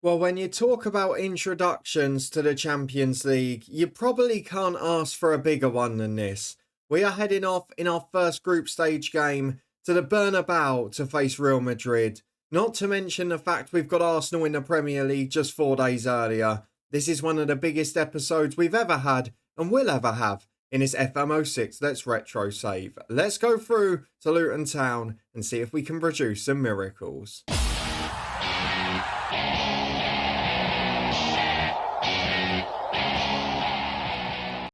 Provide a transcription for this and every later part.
Well, when you talk about introductions to the Champions League, you probably can't ask for a bigger one than this. We are heading off in our first group stage game to the Bernabeu to face Real Madrid. Not to mention the fact we've got Arsenal in the Premier League just 4 days earlier. This is one of the biggest episodes we've ever had and will ever have in this FM06 Let's Retro Save. Let's go through to Luton Town and see if we can produce some miracles.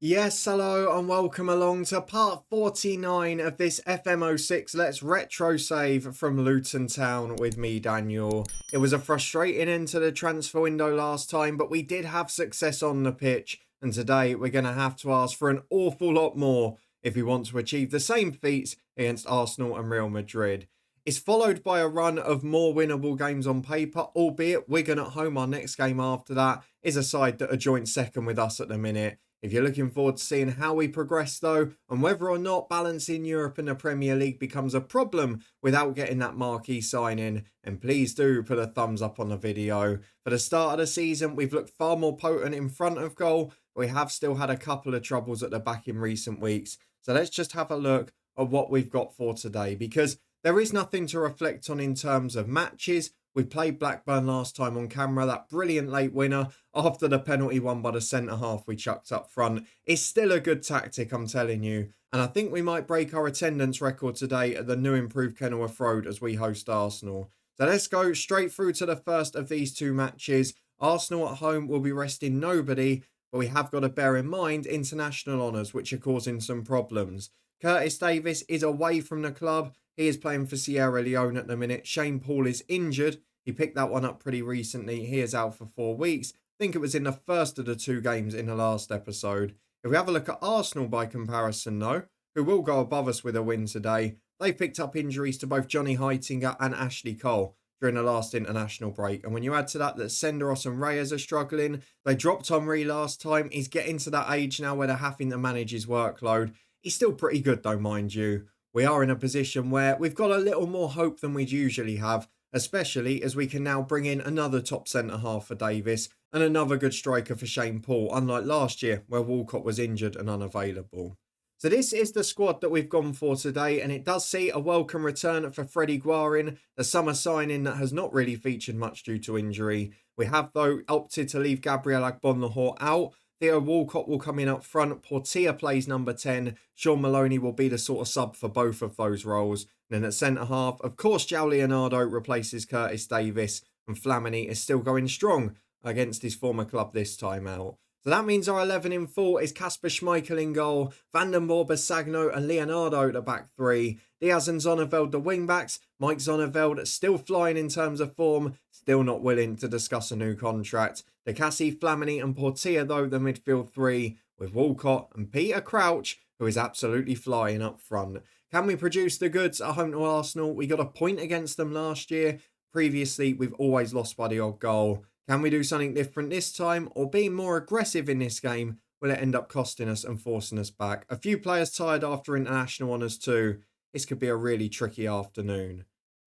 Yes, hello and welcome along to part 49 of this FM06 Let's Retro Save from Luton Town with me, Daniel. It was a frustrating end to the transfer window last time, but we did have success on the pitch, and today we're going to have to ask for an awful lot more if we want to achieve the same feats against Arsenal and Real Madrid. It's followed by a run of more winnable games on paper, albeit Wigan at home. Our next game after that is a side that are joint second with us at the minute. If you're looking forward to seeing how we progress though, and whether or not balancing Europe and the Premier League becomes a problem without getting that marquee signing, then please do put a thumbs up on the video. For the start of the season, we've looked far more potent in front of goal, but we have still had a couple of troubles at the back in recent weeks. So let's just have a look at what we've got for today, because there is nothing to reflect on in terms of matches. We played Blackburn last time on camera, that brilliant late winner after the penalty won by the centre-half we chucked up front. It's still a good tactic, I'm telling you. And I think we might break our attendance record today at the new improved Kenilworth Road as we host Arsenal. So let's go straight through to the first of these two matches. Arsenal at home will be resting nobody, but we have got to bear in mind international honours, which are causing some problems. Curtis Davies is away from the club. He is playing for Sierra Leone at the minute. Shane Paul is injured. He picked that one up pretty recently. He is out for 4 weeks. I think it was in the first of the two games in the last episode. If we have a look at Arsenal by comparison though, who will go above us with a win today, they picked up injuries to both Johnny Heitinga and Ashley Cole during the last international break. And when you add to that Senderos and Reyes are struggling, they dropped Henry last time. He's getting to that age now where they're having to manage his workload. He's still pretty good though, mind you. We are in a position where we've got a little more hope than we'd usually have, especially as we can now bring in another top centre-half for Davis and another good striker for Shane Paul, unlike last year where Walcott was injured and unavailable. So this is the squad that we've gone for today, and it does see a welcome return for Freddie Guarin, the summer signing that has not really featured much due to injury. We have, though, opted to leave Gabriel Agbonlahor out. Theo Walcott will come in up front. Portia plays number 10. Sean Maloney will be the sort of sub for both of those roles. And then at centre-half, of course, João Leonardo replaces Curtis Davies. And Flamini is still going strong against his former club this time out. So that means our 11 in full is Kasper Schmeichel in goal, Van den Boer, Sagno and Leonardo at the back three. Diaz and Zonneveld the wing-backs. Mike Zonneveld still flying in terms of form, still not willing to discuss a new contract. De Cassie, Flamini and Portia, though, the midfield three, with Walcott and Peter Crouch, who is absolutely flying up front. Can we produce the goods at home to Arsenal? We got a point against them last year. Previously, we've always lost by the odd goal. Can we do something different this time, or being more aggressive in this game? Will it end up costing us and forcing us back? A few players tired after international honours too. This could be a really tricky afternoon.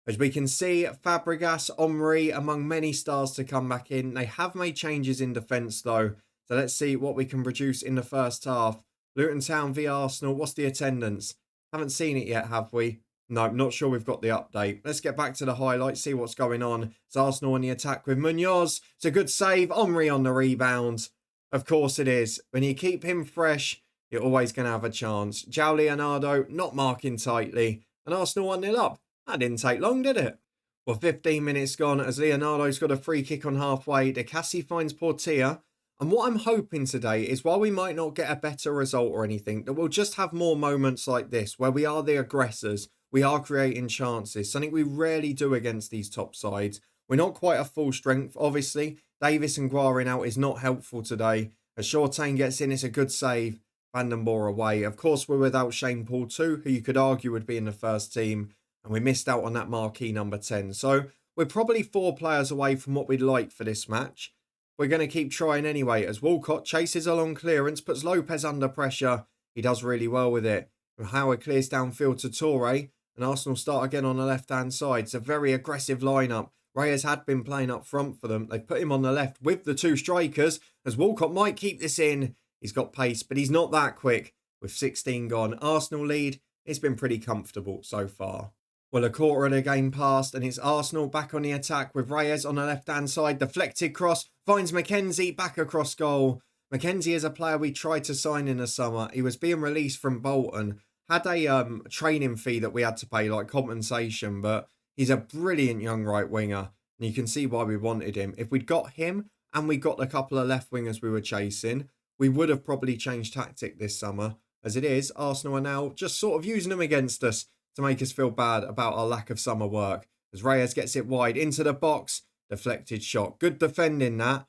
As we can see, Fabregas, Omri, among many stars to come back in. They have made changes in defence though. So let's see what we can produce in the first half. Luton Town v Arsenal. What's the attendance? Haven't seen it yet, have we? No, not sure we've got the update. Let's get back to the highlights, see what's going on. It's Arsenal on the attack with Munoz. It's a good save. Omri on the rebound. Of course it is. When you keep him fresh, you're always going to have a chance. João Leonardo not marking tightly. And Arsenal 1-0 up. That didn't take long, did it? Well, 15 minutes gone as Leonardo's got a free kick on halfway. De Cassie finds Portia. And what I'm hoping today is while we might not get a better result or anything, that we'll just have more moments like this where we are the aggressors. We are creating chances, something we rarely do against these top sides. We're not quite at full strength, obviously. Davis and Guarin out is not helpful today. As Shortain gets in, it's a good save. Van den Boer away. Of course, we're without Shane Paul too, who you could argue would be in the first team. And we missed out on that marquee number 10. So we're probably 4 players away from what we'd like for this match. We're going to keep trying anyway as Walcott chases a long clearance, puts Lopez under pressure. He does really well with it. And Howard clears downfield to Toure. And Arsenal start again on the left-hand side. It's a very aggressive lineup Reyes had been playing up front for them. They've put him on the left with the two strikers as Walcott might keep this in. He's got pace, but he's not that quick. With 16 gone, Arsenal lead. It's been pretty comfortable so far. Well, a quarter of the game passed and it's Arsenal back on the attack with Reyes on the left-hand side. Deflected cross, finds McKenzie back across goal. McKenzie is a player we tried to sign in the summer. He was being released from Bolton. Had a training fee that we had to pay, like compensation, but he's a brilliant young right winger. And you can see why we wanted him. If we'd got him and we got a couple of left wingers we were chasing, we would have probably changed tactic this summer. As it is, Arsenal are now just sort of using them against us to make us feel bad about our lack of summer work. As Reyes gets it wide into the box, deflected shot. Good defending that,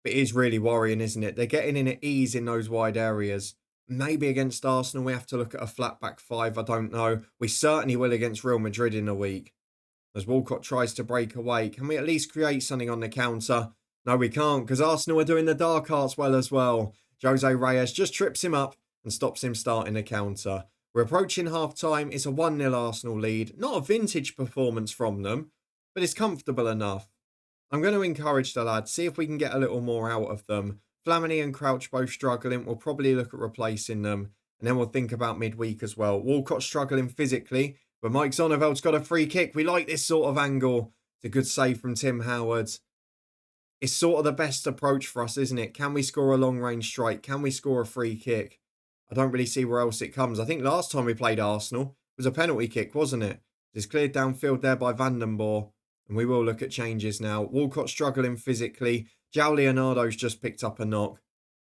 but it is really worrying, isn't it? They're getting in at ease in those wide areas. Maybe against Arsenal we have to look at a flat back five, I don't know. We certainly will against Real Madrid in a week. As Walcott tries to break away, can we at least create something on the counter? No, we can't, because Arsenal are doing the dark arts well as well. Jose Reyes just trips him up and stops him starting the counter. We're approaching half-time. It's a 1-0 Arsenal lead. Not a vintage performance from them, but it's comfortable enough. I'm going to encourage the lads, see if we can get a little more out of them. Flamini and Crouch both struggling. We'll probably look at replacing them, and then we'll think about midweek as well. Walcott struggling physically, but Mike Zonneveld's got a free kick. We like this sort of angle. It's a good save from Tim Howard. It's sort of the best approach for us, isn't it? Can we score a long-range strike? Can we score a free kick? I don't really see where else it comes. I think last time we played Arsenal, it was a penalty kick, wasn't it? It's cleared downfield there by Vandenborre. And we will look at changes now. Walcott struggling physically. João Leonardo's just picked up a knock.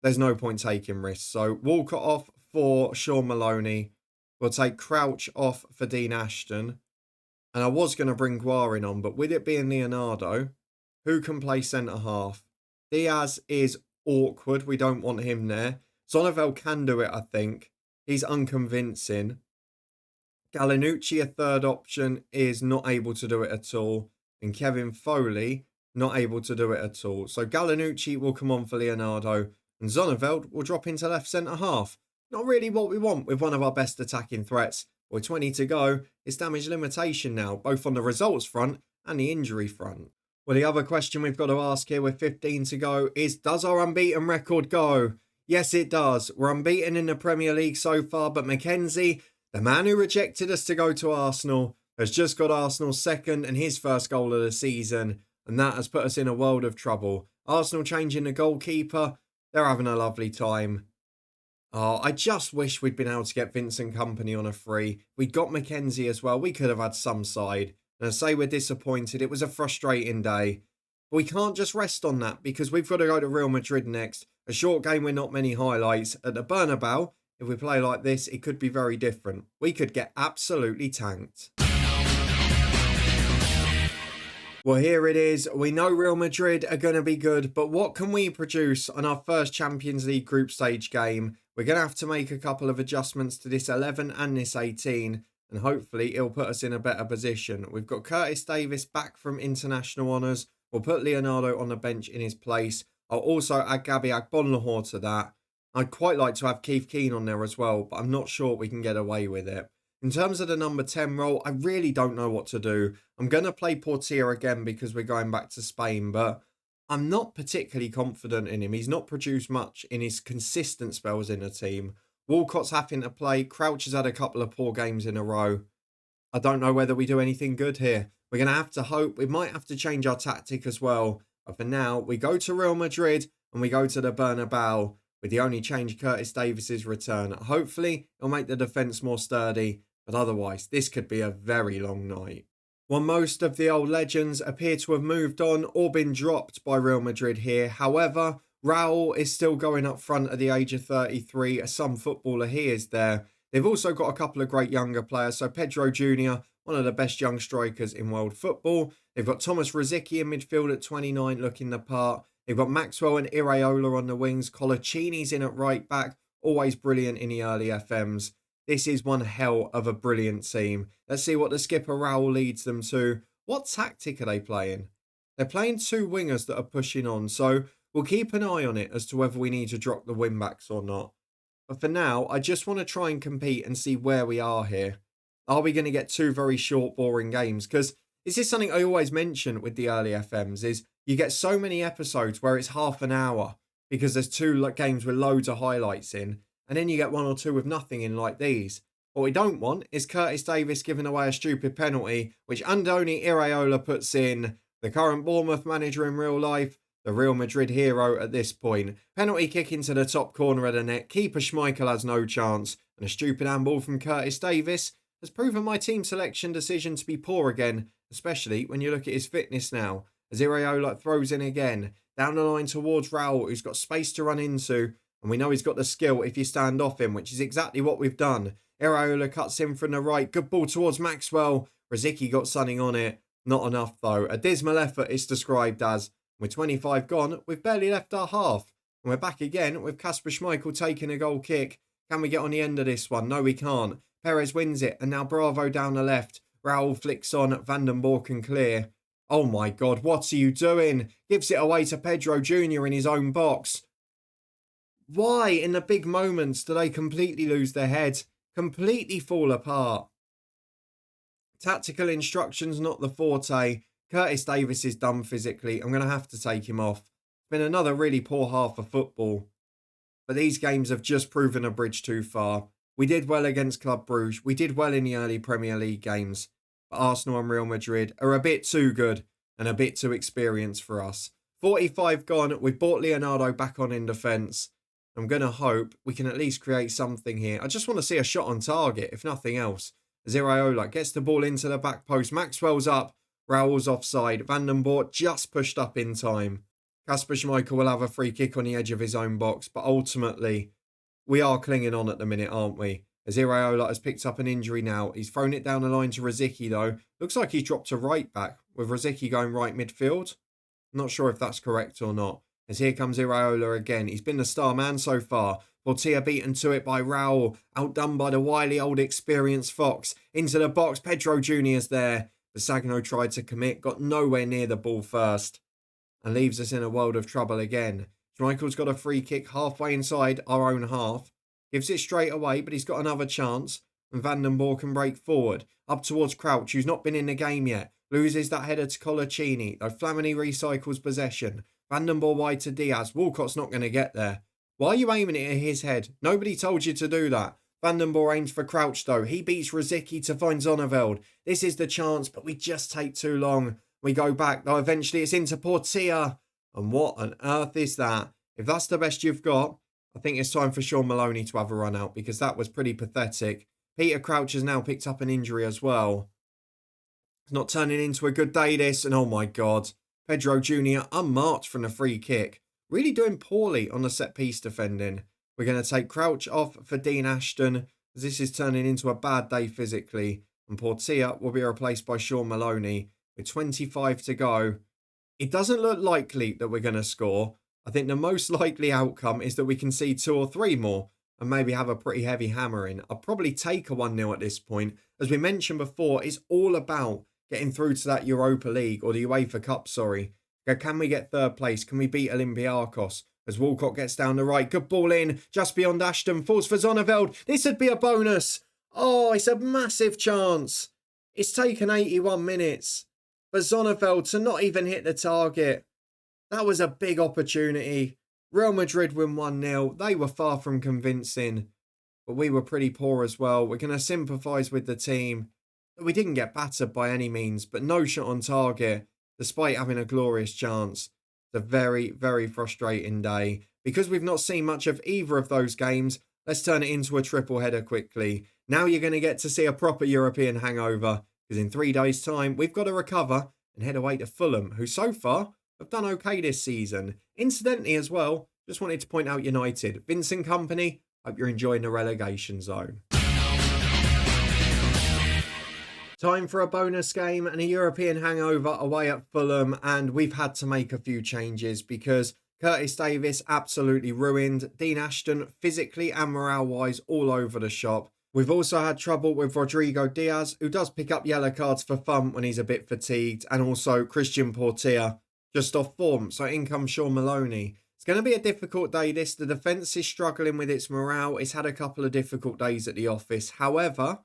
There's no point taking risks. So Walcott off for Sean Maloney. We'll take Crouch off for Dean Ashton. And I was going to bring Guarin on, but with it being Leonardo, who can play centre-half? Diaz is awkward. We don't want him there. Zonneveld can do it, I think. He's unconvincing. Galinucci, a third option, is not able to do it at all. And Kevin Foley, not able to do it at all. So Galinucci will come on for Leonardo. And Zonneveld will drop into left centre-half. Not really what we want with one of our best attacking threats. With 20 to go, it's damage limitation now, both on the results front and the injury front. Well, the other question we've got to ask here with 15 to go is, does our unbeaten record go? Yes, it does. We're unbeaten in the Premier League so far, but McKenzie, the man who rejected us to go to Arsenal, has just got Arsenal's second and his first goal of the season, and that has put us in a world of trouble. Arsenal changing the goalkeeper, they're having a lovely time. Oh, I just wish we'd been able to get Vincent Kompany on a free. We got McKenzie as well. We could have had some side. And I say we're disappointed. It was a frustrating day. But we can't just rest on that because we've got to go to Real Madrid next. A short game with not many highlights. At the BERNABEU, if we play like this, it could be very different. We could get absolutely tanked. Well, here it is. We know Real Madrid are going to be good, but what can we produce on our first Champions League group stage game? We're going to have to make a couple of adjustments to this 11 and this 18, and hopefully it'll put us in a better position. We've got Curtis Davis back from international honours. We'll put Leonardo on the bench in his place. I'll also add Gabby Agbonlahor to that. I'd quite like to have Keith Keane on there as well, but I'm not sure we can get away with it. In terms of the number 10 role, I really don't know what to do. I'm going to play Portier again because we're going back to Spain, but I'm not particularly confident in him. He's not produced much in his consistent spells in the team. Walcott's having to play. Crouch has had a couple of poor games in a row. I don't know whether we do anything good here. We're going to have to hope. We might have to change our tactic as well. But for now, we go to Real Madrid and we go to the Bernabeu with the only change Curtis Davis's return. Hopefully, it'll make the defence more sturdy. But otherwise, this could be a very long night. Well, most of the old legends appear to have moved on or been dropped by Real Madrid here. However, Raul is still going up front at the age of 33. As some footballer he is there. They've also got a couple of great younger players. So Pedro Jr., one of the best young strikers in world football. They've got Thomas Rosicky in midfield at 29 looking the part. They've got Maxwell and Iraola on the wings. Colaccini's in at right back. Always brilliant in the early FMs. This is one hell of a brilliant team. Let's see what the skipper Raul leads them to. What tactic are they playing? They're playing two wingers that are pushing on. So we'll keep an eye on it as to whether we need to drop the wing-backs or not. But for now, I just want to try and compete and see where we are here. Are we going to get two very short, boring games? Because This is something I always mention with the early FMs is you get so many episodes where it's half an hour because there's two games with loads of highlights in, and then you get one or two with nothing in like these. What we don't want is Curtis Davies giving away a stupid penalty, which Andoni Iraola puts in, the current Bournemouth manager in real life, the Real Madrid hero at this point. Penalty kick into the top corner of the net, keeper Schmeichel has no chance, and a stupid handball from Curtis Davies has proven my team selection decision to be poor again, especially when you look at his fitness now, as Iraola throws in again, down the line towards Raul, who's got space to run into, and we know he's got the skill if you stand off him, which is exactly what we've done. Iraola cuts in from the right, good ball towards Maxwell, Rosicky got something on it, not enough though. A dismal effort it's described as. With 25 gone, we've barely left our half, and we're back again with Kasper Schmeichel taking a goal kick. Can we get on the end of this one? No, we can't. Perez wins it, and now Bravo down the left. Raul flicks on, Van den Bork can clear. Oh my God, what are you doing? Gives it away to Pedro Jr. in his own box. Why, in the big moments, do they completely lose their head? Completely fall apart. Tactical instructions not the forte. Curtis Davies is done physically. I'm going to have to take him off. It's been another really poor half of football. But these games have just proven a bridge too far. We did well against Club Brugge. We did well in the early Premier League games. But Arsenal and Real Madrid are a bit too good and a bit too experienced for us. 45 gone. We've brought Leonardo back on in defence. I'm going to hope we can at least create something here. I just want to see a shot on target, if nothing else. Iraola gets the ball into the back post. Maxwell's up. Raul's offside. Van den Bork just pushed up in time. Kasper Schmeichel will have a free kick on the edge of his own box, but ultimately, we are clinging on at the minute, aren't we? As Iraola has picked up an injury now. He's thrown it down the line to Rosicky, though. Looks like he's dropped to right back, with Rosicky going right midfield. Not sure if that's correct or not. As here comes Iraola again. He's been the star man so far. Portilla beaten to it by Raul. Outdone by the wily old experienced Fox. Into the box. Pedro Jr.'s there. Sagno tried to commit. Got nowhere near the ball first. And leaves us in a world of trouble again. Schmeichel's got a free kick halfway inside our own half. Gives it straight away, but he's got another chance. And Van den Bork can break forward. Up towards Crouch, who's not been in the game yet. Loses that header to Colaccini, though Flamini recycles possession. Van den Bork wide to Diaz. Walcott's not going to get there. Why are you aiming it at his head? Nobody told you to do that. Van den Bork aims for Crouch though. He beats Rosicky to find Zonneveld. This is the chance, but we just take too long. We go back, though eventually it's into Portilla. And what on earth is that? If that's the best you've got, I think it's time for Sean Maloney to have a run out, because that was pretty pathetic. Peter Crouch has now picked up an injury as well. It's not turning into a good day, this. And oh my God, Pedro Jr. unmarked from the free kick. Really doing poorly on the set-piece defending. We're going to take Crouch off for Dean Ashton, as this is turning into a bad day physically. And Portilla will be replaced by Sean Maloney with 25 to go. It doesn't look likely that we're going to score. I think the most likely outcome is that we can see 2 or 3 more and maybe have a pretty heavy hammering. I'll probably take a 1-0 at this point. As we mentioned before, it's all about getting through to that Europa League, or the UEFA Cup, sorry. Can we get 3rd place? Can we beat Olympiacos? As Walcott gets down the right. Good ball in. Just beyond Ashton. Falls for Zonneveld. This would be a bonus. Oh, it's a massive chance. It's taken 81 minutes. For Zonneveld to not even hit the target. That was a big opportunity. Real Madrid win 1-0. They were far from convincing. But we were pretty poor as well. We're going to sympathise with the team. We didn't get battered by any means, but no shot on target, despite having a glorious chance. It's a very, very frustrating day. Because we've not seen much of either of those games, let's turn it into a triple header quickly. Now you're going to get to see a proper European hangover. Because in 3 days' time, we've got to recover and head away to Fulham, who so far have done okay this season. Incidentally as well, just wanted to point out United. Vincent Kompany, hope you're enjoying the relegation zone. Time for a bonus game and a European hangover away at Fulham, and we've had to make a few changes because Curtis Davies absolutely ruined. Dean Ashton physically and morale-wise all over the shop. We've also had trouble with Rodrigo Diaz, who does pick up yellow cards for fun when he's a bit fatigued, and also Christian Portilla, just off form, so in comes Sean Maloney. It's going to be a difficult day this. The defence is struggling with its morale. It's had a couple of difficult days at the office. However,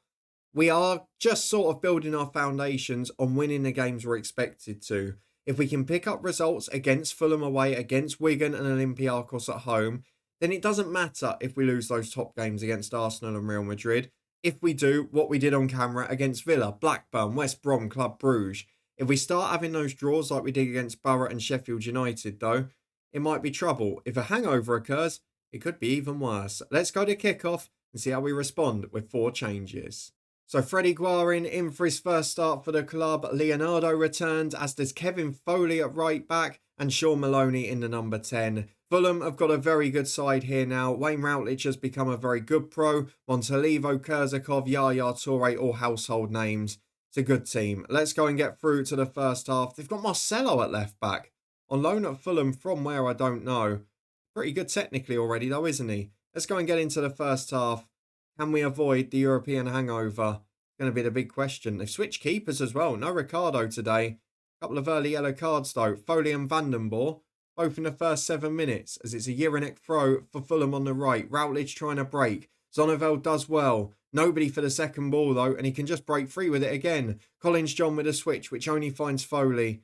We are just sort of building our foundations on winning the games we're expected to. If we can pick up results against Fulham away, against Wigan and Olympiacos at home, then it doesn't matter if we lose those top games against Arsenal and Real Madrid. If we do what we did on camera against Villa, Blackburn, West Brom, Club Brugge. If we start having those draws like we did against Borough and Sheffield United, though, it might be trouble. If a hangover occurs, it could be even worse. Let's go to kickoff and see how we respond with 4 changes. So Freddie Guarin in for his first start for the club. Leonardo returned, as does Kevin Foley at right back and Sean Maloney in the number 10. Fulham have got a very good side here now. Wayne Routledge has become a very good pro. Montalivo, Kurzakov, Yaya Toure, all household names. It's a good team. Let's go and get through to the first half. They've got Marcelo at left back. On loan at Fulham from where I don't know. Pretty good technically already though, isn't he? Let's go and get into the first half. Can we avoid the European hangover? Going to be the big question. They've switched keepers as well. No Ricardo today. A couple of early yellow cards though. Foley and Vandenborg, both in the first 7 minutes, as it's a Jiranek throw for Fulham on the right. Routledge trying to break. Zonneveld does well. Nobody for the second ball though, and he can just break free with it again. Collins John with a switch, which only finds Foley.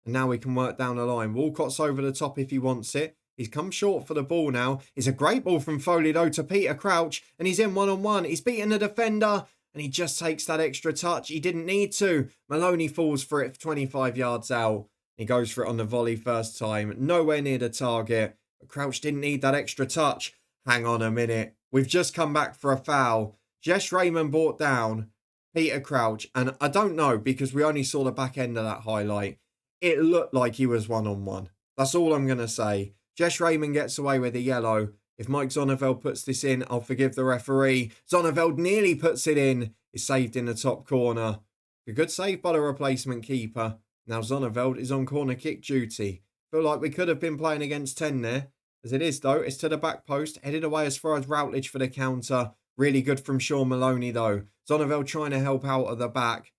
And now we can work down the line. Walcott's over the top if he wants it. He's come short for the ball now. It's a great ball from Foley though to Peter Crouch, and he's in one-on-one. He's beaten the defender. And he just takes that extra touch. He didn't need to. Maloney falls for it 25 yards out. He goes for it on the volley first time. Nowhere near the target. But Crouch didn't need that extra touch. Hang on a minute. We've just come back for a foul. Jess Raymond brought down Peter Crouch. And I don't know, because we only saw the back end of that highlight. It looked like he was one-on-one. That's all I'm going to say. Jess Raymond gets away with a yellow. If Mike Zonneveld puts this in, I'll forgive the referee. Zonneveld nearly puts it in. It's saved in the top corner. A good save by the replacement keeper. Now Zonneveld is on corner kick duty. Feel like we could have been playing against 10 there. As it is though, it's to the back post. Headed away as far as Routledge for the counter. Really good from Sean Maloney though. Zonneveld trying to help out at the back.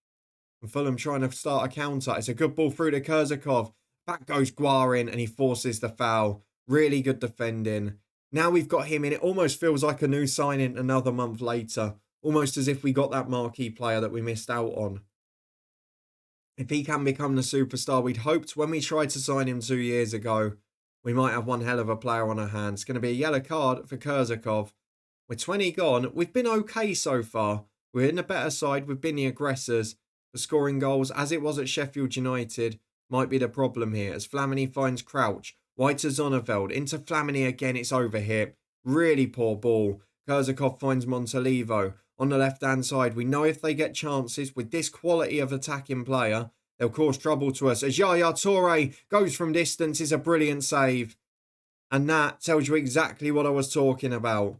And Fulham trying to start a counter. It's a good ball through to Kurzakov. Back goes Guarin and he forces the foul. Really good defending. Now we've got him in. It almost feels like a new signing another month later. Almost as if we got that marquee player that we missed out on. If he can become the superstar we'd hoped when we tried to sign him 2 years ago, we might have one hell of a player on our hands. It's going to be a yellow card for Kurzakov. With 20 gone, we've been okay so far. We're in the better side. We've been the aggressors. The scoring goals, as it was at Sheffield United, might be the problem here. As Flamini finds Crouch. Wide to Zonneveld. Into Flamini again. It's over here. Really poor ball. Kurzakov finds Montalivo. On the left-hand side, we know if they get chances with this quality of attacking player, they'll cause trouble to us. As Yaya Toure goes from distance, is a brilliant save. And that tells you exactly what I was talking about.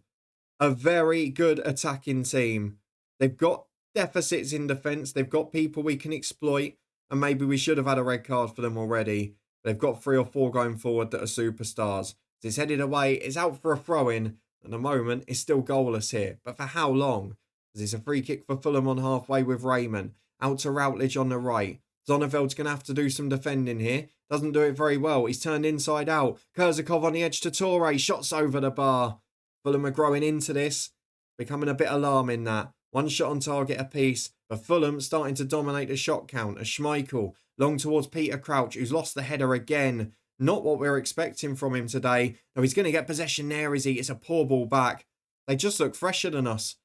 A very good attacking team. They've got deficits in defence. They've got people we can exploit. And maybe we should have had a red card for them already. They've got 3 or 4 going forward that are superstars. It's headed away. It's out for a throw-in. At the moment, it's still goalless here. But for how long? As it's a free kick for Fulham on halfway with Raymond. Out to Routledge on the right. Zonneveld's going to have to do some defending here. Doesn't do it very well. He's turned inside out. Kurzakov on the edge to Toure. Shots over the bar. Fulham are growing into this. Becoming a bit alarming that. 1 shot on target apiece. But Fulham starting to dominate the shot count. As Schmeichel long towards Peter Crouch, who's lost the header again. Not what we're expecting from him today. No, he's going to get possession there, is he? It's a poor ball back. They just look fresher than us.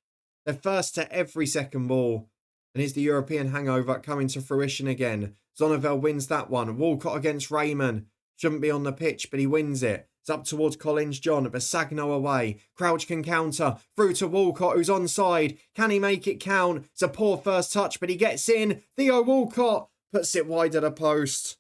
They're first to every second ball. And here's the European hangover coming to fruition again. Zonneveld wins that one. Walcott against Raymond. Shouldn't be on the pitch, but he wins it. It's up towards Collins John, but Sagno away. Crouch can counter. Through to Walcott, who's onside. Can he make it count? It's a poor first touch, but he gets in. Theo Walcott puts it wide of the post.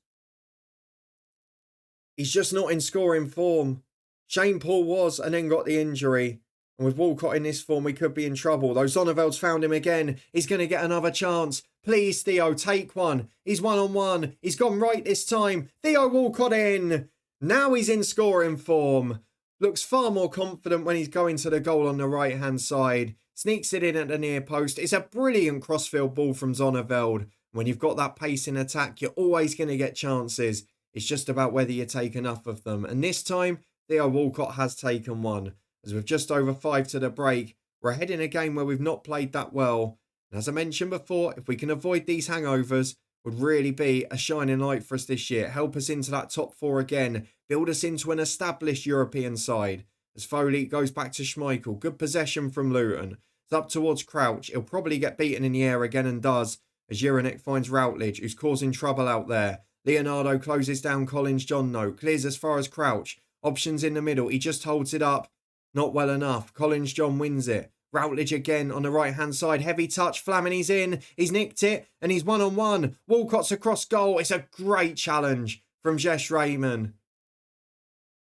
He's just not in scoring form. Shane Paul was and then got the injury. And with Walcott in this form, we could be in trouble. Though Zonneveld's found him again. He's going to get another chance. Please, Theo, take one. He's one-on-one. He's gone right this time. Theo Walcott in. Now he's in scoring form. Looks far more confident when he's going to the goal on the right-hand side. Sneaks it in at the near post. It's a brilliant crossfield ball from Zonneveld. When you've got that pace in attack, you're always going to get chances. It's just about whether you take enough of them. And this time, Theo Walcott has taken one. As with just over 5 to the break, we're ahead in a game where we've not played that well. And as I mentioned before, if we can avoid these hangovers, would really be a shining light for us this year. Help us into that top four again. Build us into an established European side. As Foley goes back to Schmeichel. Good possession from Luton. It's up towards Crouch. He'll probably get beaten in the air again and does. As Jurinek finds Routledge, who's causing trouble out there. Leonardo closes down Collins John though. Clears as far as Crouch. Options in the middle. He just holds it up. Not well enough. Collins John wins it. Routledge again on the right-hand side. Heavy touch. Flamini's in. He's nicked it. And he's one-on-one. Walcott's across goal. It's a great challenge from Jesh Raymond.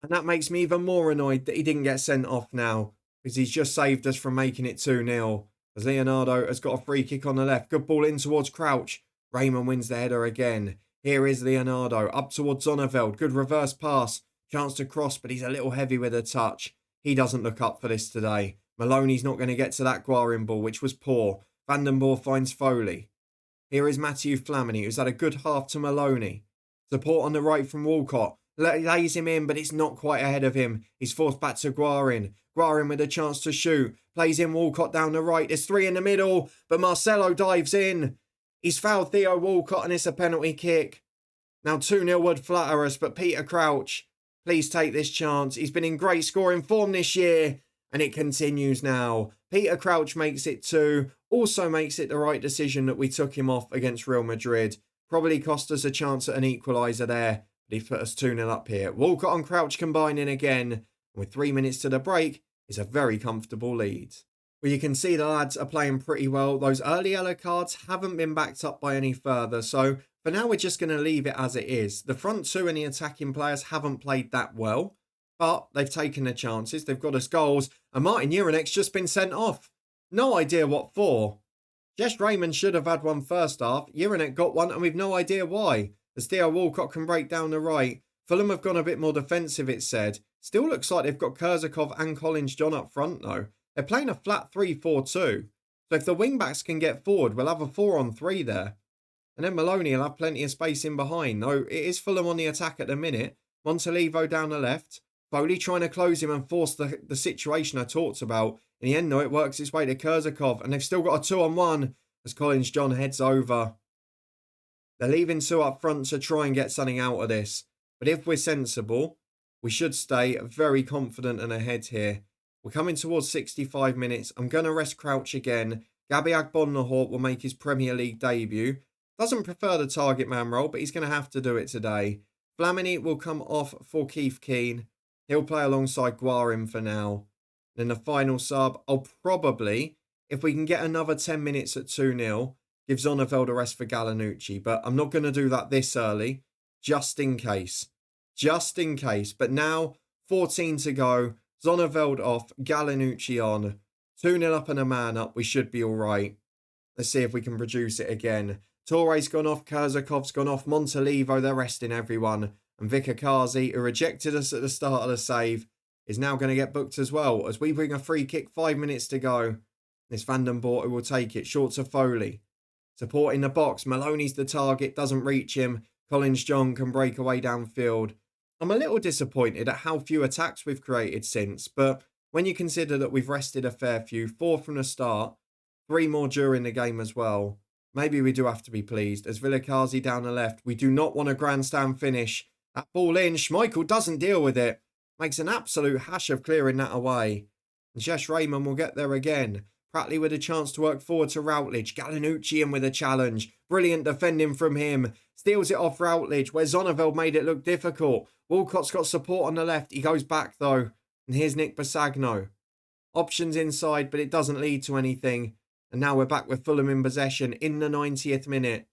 And that makes me even more annoyed that he didn't get sent off now. Because he's just saved us from making it 2-0. As Leonardo has got a free kick on the left. Good ball in towards Crouch. Raymond wins the header again. Here is Leonardo. Up towards Zonneveld. Good reverse pass. Chance to cross, but he's a little heavy with a touch. He doesn't look up for this today. Maloney's not going to get to that Guarin ball, which was poor. Vandenborg finds Foley. Here is Matthew Flamini, who's had a good half to Maloney. Support on the right from Walcott. Lays him in, but it's not quite ahead of him. He's forced back to Guarin. Guarin with a chance to shoot. Plays in Walcott down the right. There's three in the middle, but Marcelo dives in. He's fouled Theo Walcott and it's a penalty kick. Now 2-0 would flatter us, but Peter Crouch, please take this chance. He's been in great scoring form this year. And it continues now. Peter Crouch makes it 2. Also makes it the right decision that we took him off against Real Madrid. Probably cost us a chance at an equaliser there. But he put us 2-0 up here. Walcott and Crouch combining again. And with 3 minutes to the break, it's a very comfortable lead. Well, you can see the lads are playing pretty well. Those early yellow cards haven't been backed up by any further. So for now, we're just going to leave it as it is. The front two and the attacking players haven't played that well. But they've taken their chances. They've got us goals. And Martin Jurinek's just been sent off. No idea what for. Jesh Raymond should have had one first half. Jurinek got one and we've no idea why. As Theo Walcott can break down the right. Fulham have gone a bit more defensive, it's said. Still looks like they've got Kurzakov and Collins John up front though. They're playing a flat 3-4-2. So if the wing-backs can get forward, we'll have a 4-on-3 there. And then Maloney will have plenty of space in behind. Though it is Fulham on the attack at the minute. Montalivo down the left. Foley trying to close him and force the situation I talked about. In the end, though, it works its way to Kurzakov. And they've still got a 2-on-1 as Collins John heads over. They're leaving 2 up front to try and get something out of this. But if we're sensible, we should stay very confident and ahead here. We're coming towards 65 minutes. I'm going to rest Crouch again. Gabby Agbonlahort will make his Premier League debut. Doesn't prefer the target man role, but he's going to have to do it today. Flamini will come off for Keith Keane. He'll play alongside Guarin for now. Then the final sub, I'll probably, if we can get another 10 minutes at 2-0, give Zonneveld a rest for Gallinucci. But I'm not going to do that this early, just in case. Just in case. But now, 14 to go. Zonneveld off, Gallinucci on. 2-0 up and a man up. We should be all right. Let's see if we can produce it again. Torre's gone off. Kurzakov's gone off. Montalivo, they're resting everyone. And Vikakazi, who rejected us at the start of the save, is now going to get booked as well. As we bring a free kick, 5 minutes to go. It's Vandenborg who will take it. Short to Foley. Support in the box. Maloney's the target. Doesn't reach him. Collins John can break away downfield. I'm a little disappointed at how few attacks we've created since. But when you consider that we've rested a fair few, 4 from the start, 3 more during the game as well, maybe we do have to be pleased. As Vilakazi down the left, we do not want a grandstand finish. That ball in, Schmeichel doesn't deal with it. Makes an absolute hash of clearing that away. And Jesh Raymond will get there again. Pratley with a chance to work forward to Routledge. Gallinucci in with a challenge. Brilliant defending from him. Steals it off Routledge, where Zonneveld made it look difficult. Walcott's got support on the left. He goes back though. And here's Nick Basagno. Options inside, but it doesn't lead to anything. And now we're back with Fulham in possession in the 90th minute.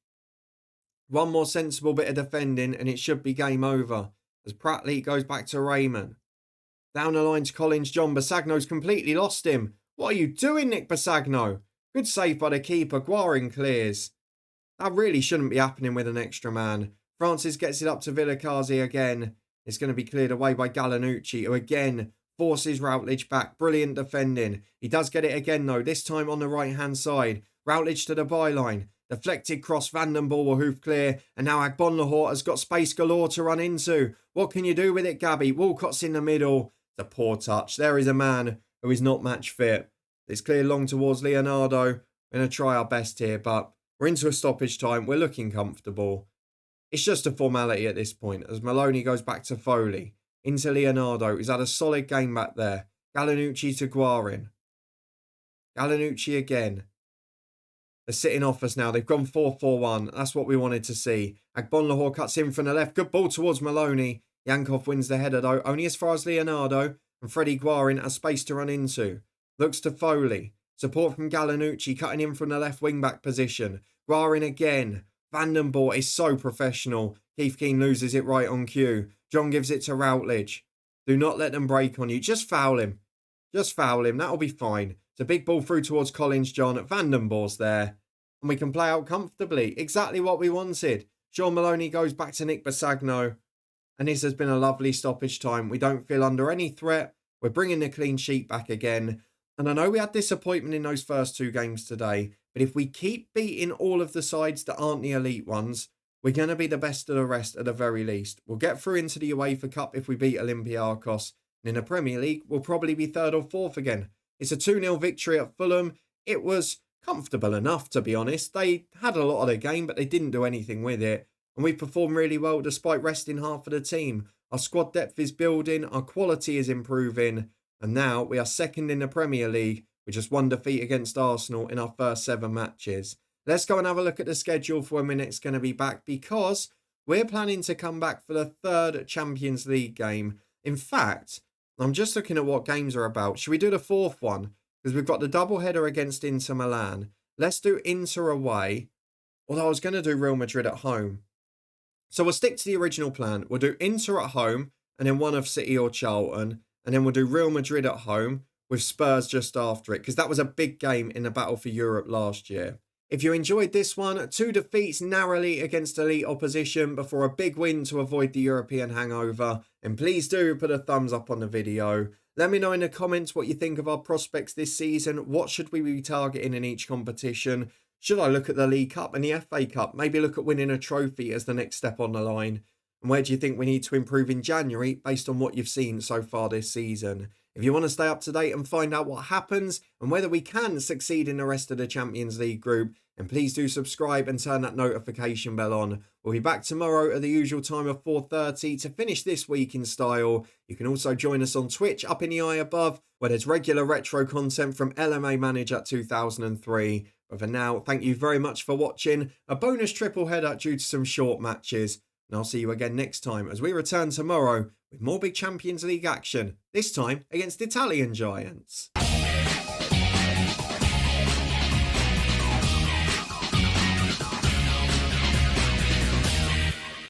One more sensible bit of defending and it should be game over. As Pratley goes back to Raymond. Down the line to Collins John. Basagno's completely lost him. What are you doing, Nick Basagno? Good save by the keeper. Guarin clears. That really shouldn't be happening with an extra man. Francis gets it up to Vilakazi again. It's going to be cleared away by Gallinucci, who again forces Routledge back. Brilliant defending. He does get it again though, this time on the right-hand side. Routledge to the byline. Deflected cross, Vandenborg will hoof clear. And now Agbonlahort has got space galore to run into. What can you do with it, Gabby? Walcott's in the middle. It's a poor touch. There is a man who is not match fit. It's cleared long towards Leonardo. We're going to try our best here, but we're into a stoppage time. We're looking comfortable. It's just a formality at this point as Maloney goes back to Foley. Into Leonardo, who's had a solid game back there. Galanucci to Guarin. Galanucci again. They're sitting off us now. They've gone 4-4-1. That's what we wanted to see. Agbonlahor cuts in from the left. Good ball towards Maloney. Yankov wins the header though. Only as far as Leonardo. And Freddie Guarin has space to run into. Looks to Foley. Support from Galanucci cutting in from the left wing-back position. Guarin again. Vandenborg is so professional. Keith Keane loses it right on cue. John gives it to Routledge. Do not let them break on you. Just foul him. Just foul him. That'll be fine. It's a big ball through towards Collins John. Vandenborg's there. And we can play out comfortably. Exactly what we wanted. Sean Maloney goes back to Nick Basagno. And this has been a lovely stoppage time. We don't feel under any threat. We're bringing the clean sheet back again. And I know we had disappointment in those first 2 games today. But if we keep beating all of the sides that aren't the elite ones, we're going to be the best of the rest at the very least. We'll get through into the UEFA Cup if we beat Olympiacos. And in the Premier League, we'll probably be 3rd or 4th again. It's a 2-0 victory at Fulham. It was comfortable enough, to be honest. They had a lot of the game, but they didn't do anything with it. And we performed really well despite resting half of the team. Our squad depth is building. Our quality is improving. And now we are 2nd in the Premier League with just 1 defeat against Arsenal in our first 7 matches. Let's go and have a look at the schedule for when we're next going to be back, because we're planning to come back for the 3rd Champions League game. In fact, I'm just looking at what games are about. Should we do the 4th one? Because we've got the double header against Inter Milan. Let's do Inter away. Although I was going to do Real Madrid at home. So we'll stick to the original plan. We'll do Inter at home and then one of City or Charlton. And then we'll do Real Madrid at home with Spurs just after it, because that was a big game in the battle for Europe last year. If you enjoyed this one, 2 defeats narrowly against elite opposition before a big win to avoid the European hangover, and please do put a thumbs up on the video. Let me know in the comments what you think of our prospects this season. What should we be targeting in each competition? Should I look at the League Cup and the FA Cup? Maybe look at winning a trophy as the next step on the line? And where do you think we need to improve in January based on what you've seen so far this season? If you want to stay up to date and find out what happens and whether we can succeed in the rest of the Champions League group, then please do subscribe and turn that notification bell on. We'll be back tomorrow at the usual time of 4:30 to finish this week in style. You can also join us on Twitch up in the eye above, where there's regular retro content from LMA Manager 2003. But for now, thank you very much for watching. A bonus triple header due to some short matches. And I'll see you again next time as we return tomorrow with more big Champions League action, this time against Italian giants.